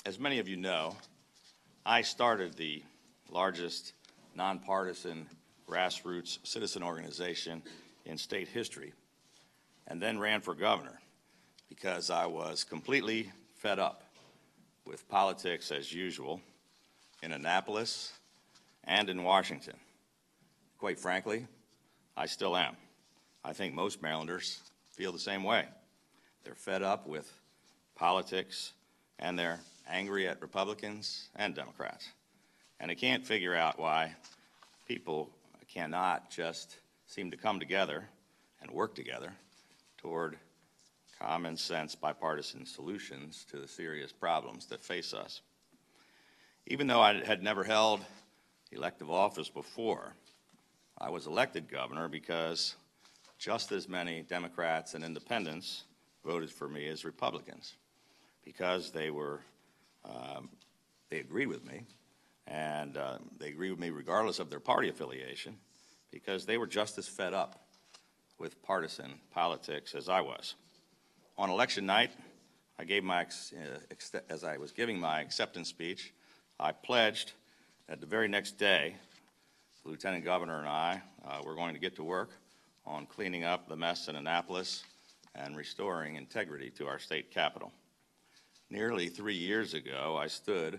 As many of you know, I started the largest nonpartisan grassroots citizen organization in state history and then ran for governor because I was completely fed up with politics as usual in Annapolis and in Washington. Quite frankly, I still am. I think most Marylanders feel the same way. They're fed up with politics and they're angry at Republicans and Democrats. And they can't figure out why people cannot just seem to come together and work together toward common sense bipartisan solutions to the serious problems that face us. Even though I had never held elective office before, I was elected governor because just as many Democrats and independents voted for me as Republicans, because they agreed with me, and they agreed with me regardless of their party affiliation, because they were just as fed up with partisan politics as I was. On election night, I gave as I was giving my acceptance speech, I pledged that the very next day, the Lieutenant Governor and I were going to get to work on cleaning up the mess in Annapolis and restoring integrity to our state capitol. Nearly 3 years ago, I stood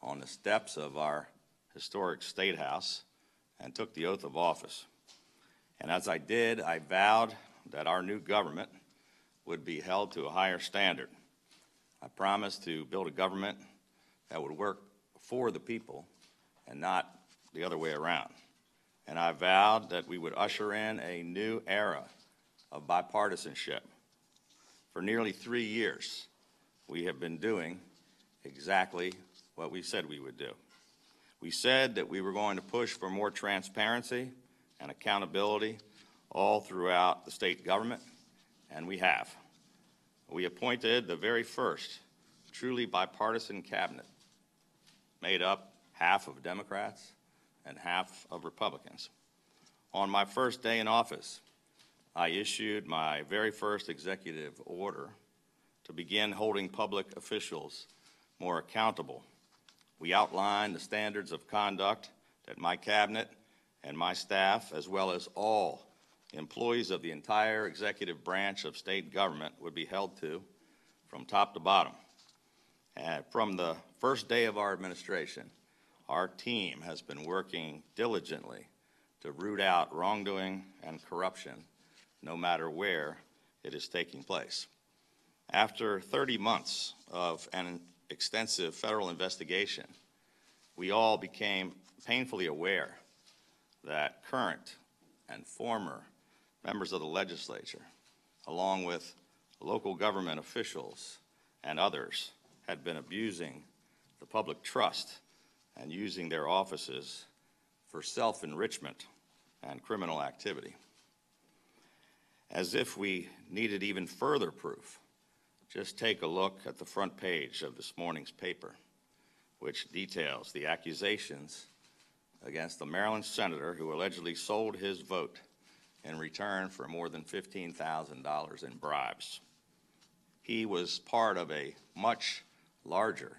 on the steps of our historic State House and took the oath of office. And as I did, I vowed that our new government would be held to a higher standard. I promised to build a government that would work for the people and not the other way around. And I vowed that we would usher in a new era of bipartisanship. For nearly 3 years, we have been doing exactly what we said we would do. We said that we were going to push for more transparency and accountability all throughout the state government, and we have. We appointed the very first truly bipartisan cabinet, made up half of Democrats and half of Republicans. On my first day in office, I issued my very first executive order to begin holding public officials more accountable. We outlined the standards of conduct that my cabinet and my staff, as well as all employees of the entire executive branch of state government, would be held to from top to bottom. And from the first day of our administration, our team has been working diligently to root out wrongdoing and corruption, no matter where it is taking place. After 30 months of an extensive federal investigation, we all became painfully aware that current and former members of the legislature, along with local government officials and others, had been abusing the public trust and using their offices for self-enrichment and criminal activity. As if we needed even further proof, just take a look at the front page of this morning's paper, which details the accusations against the Maryland senator who allegedly sold his vote in return for more than $15,000 in bribes. He was part of a much larger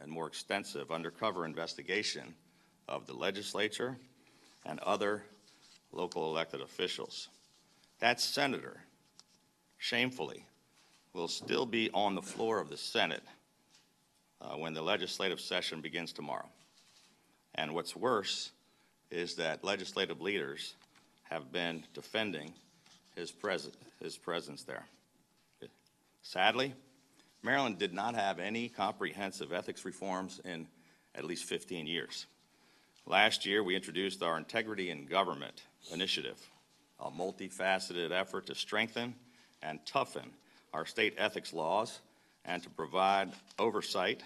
and more extensive undercover investigation of the legislature and other local elected officials. That senator, shamefully, will still be on the floor of the Senate when the legislative session begins tomorrow. And what's worse is that legislative leaders have been defending his presence there. Sadly, Maryland did not have any comprehensive ethics reforms in at least 15 years. Last year, we introduced our Integrity in Government initiative, a multifaceted effort to strengthen and toughen our state ethics laws and to provide oversight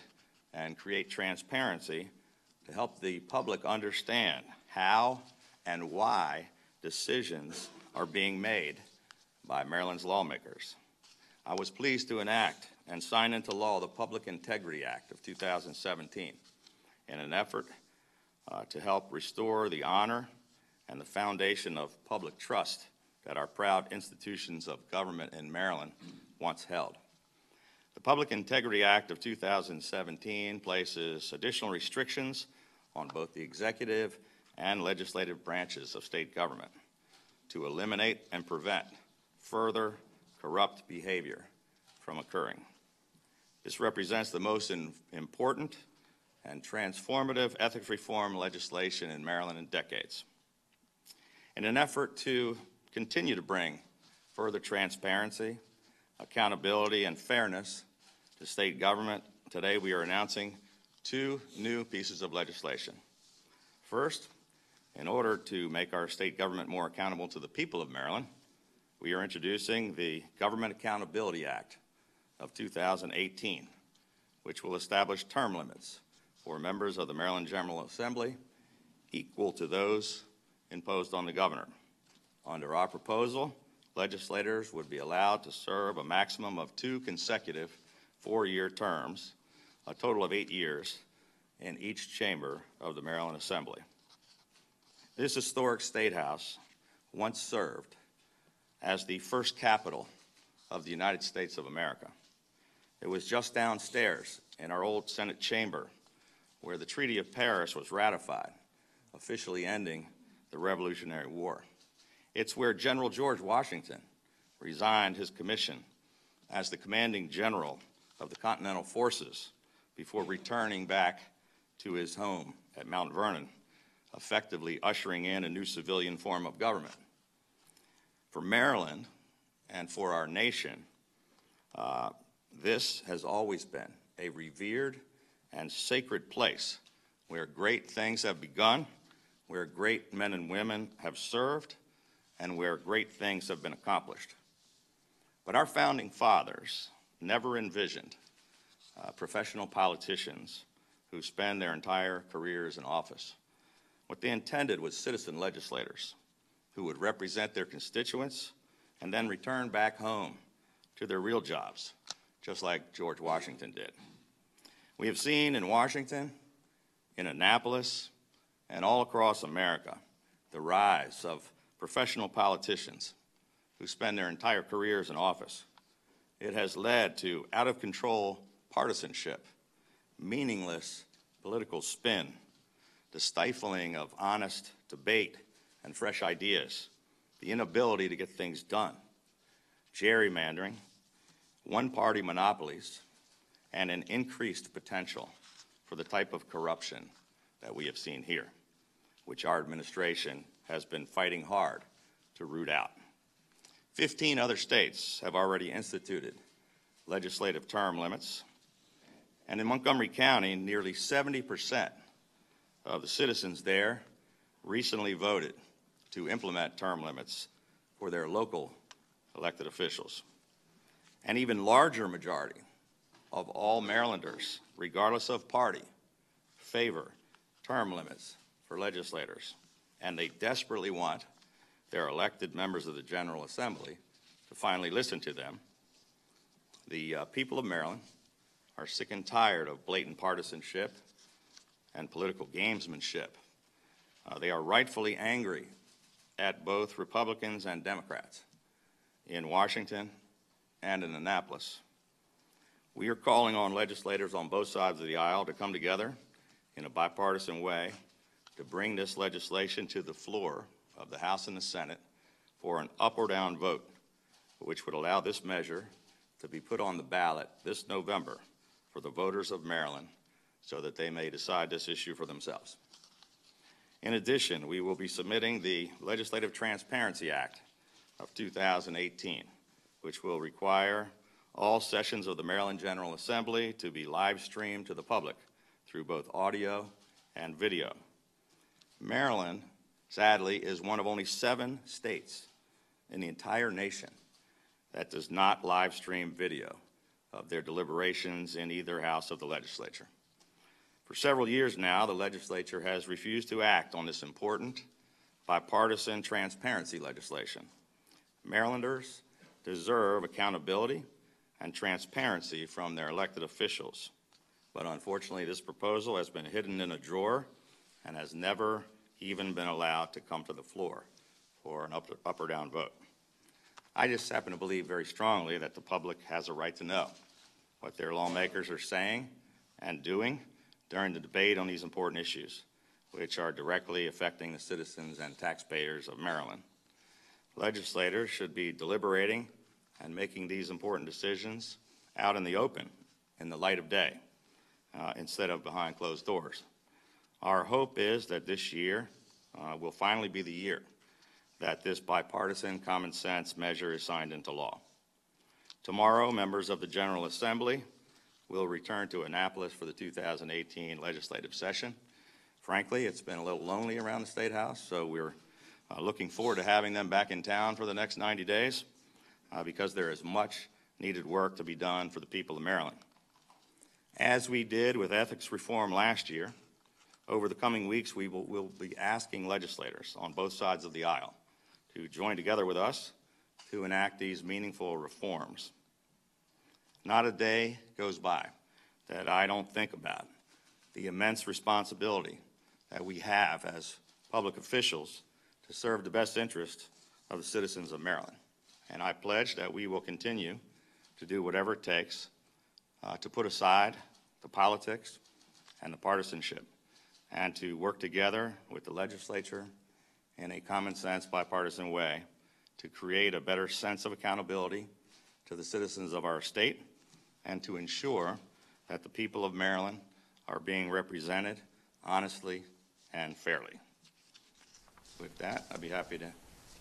and create transparency to help the public understand how and why decisions are being made by Maryland's lawmakers. I was pleased to enact and sign into law the Public Integrity Act of 2017 in an effort to help restore the honor and the foundation of public trust that our proud institutions of government in Maryland once held. The Public Integrity Act of 2017 places additional restrictions on both the executive and legislative branches of state government to eliminate and prevent further corrupt behavior from occurring. This represents the most important and transformative ethics reform legislation in Maryland in decades. In an effort to continue to bring further transparency, accountability, and fairness to state government, today we are announcing two new pieces of legislation. First, in order to make our state government more accountable to the people of Maryland, we are introducing the Government Accountability Act of 2018, which will establish term limits for members of the Maryland General Assembly equal to those imposed on the governor. Under our proposal, legislators would be allowed to serve a maximum of 2 consecutive 4-year terms, a total of 8 years, in each chamber of the Maryland Assembly. This historic State House once served as the first capital of the United States of America. It was just downstairs in our old Senate chamber where the Treaty of Paris was ratified, officially ending the Revolutionary War. It's where General George Washington resigned his commission as the commanding general of the Continental Forces before returning back to his home at Mount Vernon, effectively ushering in a new civilian form of government. For Maryland and for our nation, this has always been a revered and sacred place where great things have begun, where great men and women have served, and where great things have been accomplished. But our founding fathers never envisioned professional politicians who spend their entire careers in office. What they intended was citizen legislators who would represent their constituents and then return back home to their real jobs, just like George Washington did. We have seen in Washington, in Annapolis, and all across America the rise of professional politicians who spend their entire careers in office. It has led to out-of-control partisanship, meaningless political spin, the stifling of honest debate and fresh ideas, the inability to get things done, gerrymandering, one-party monopolies, and an increased potential for the type of corruption that we have seen here, which our administration has been fighting hard to root out. 15 other states have already instituted legislative term limits, and in Montgomery County, nearly 70% of the citizens there recently voted to implement term limits for their local elected officials. An even larger majority of all Marylanders, regardless of party, favor term limits for legislators, and they desperately want their elected members of the General Assembly to finally listen to them. The people of Maryland are sick and tired of blatant partisanship and political gamesmanship. They are rightfully angry at both Republicans and Democrats in Washington and in Annapolis. We are calling on legislators on both sides of the aisle to come together in a bipartisan way to bring this legislation to the floor of the House and the Senate for an up or down vote, which would allow this measure to be put on the ballot this November for the voters of Maryland so that they may decide this issue for themselves. In addition, we will be submitting the Legislative Transparency Act of 2018, which will require all sessions of the Maryland General Assembly to be live streamed to the public through both audio and video. Maryland, sadly, is one of only 7 states in the entire nation that does not live stream video of their deliberations in either house of the legislature. For several years now, the legislature has refused to act on this important bipartisan transparency legislation. Marylanders deserve accountability and transparency from their elected officials. But unfortunately, this proposal has been hidden in a drawer and has never even been allowed to come to the floor for an up or down vote. I just happen to believe very strongly that the public has a right to know what their lawmakers are saying and doing during the debate on these important issues, which are directly affecting the citizens and taxpayers of Maryland. Legislators should be deliberating and making these important decisions out in the open, in the light of day, instead of behind closed doors. Our hope is that this year will finally be the year that this bipartisan common sense measure is signed into law. Tomorrow, members of the General Assembly will return to Annapolis for the 2018 legislative session. Frankly, it's been a little lonely around the State House, so we're looking forward to having them back in town for the next 90 days because there is much needed work to be done for the people of Maryland. As we did with ethics reform last year, over the coming weeks we'll be asking legislators on both sides of the aisle to join together with us to enact these meaningful reforms. Not a day goes by that I don't think about the immense responsibility that we have as public officials to serve the best interest of the citizens of Maryland. And I pledge that we will continue to do whatever it takes to put aside the politics and the partisanship and to work together with the legislature in a common sense bipartisan way to create a better sense of accountability to the citizens of our state and to ensure that the people of Maryland are being represented honestly and fairly. With that, I'd be happy to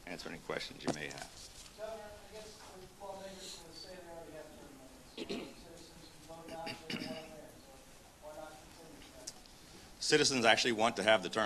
answer any questions you may have. Governor, I guess the lawmakers from the state already have 2 minutes. Citizens can vote now if they want to there, so why not continue that? Citizens actually want to have the term.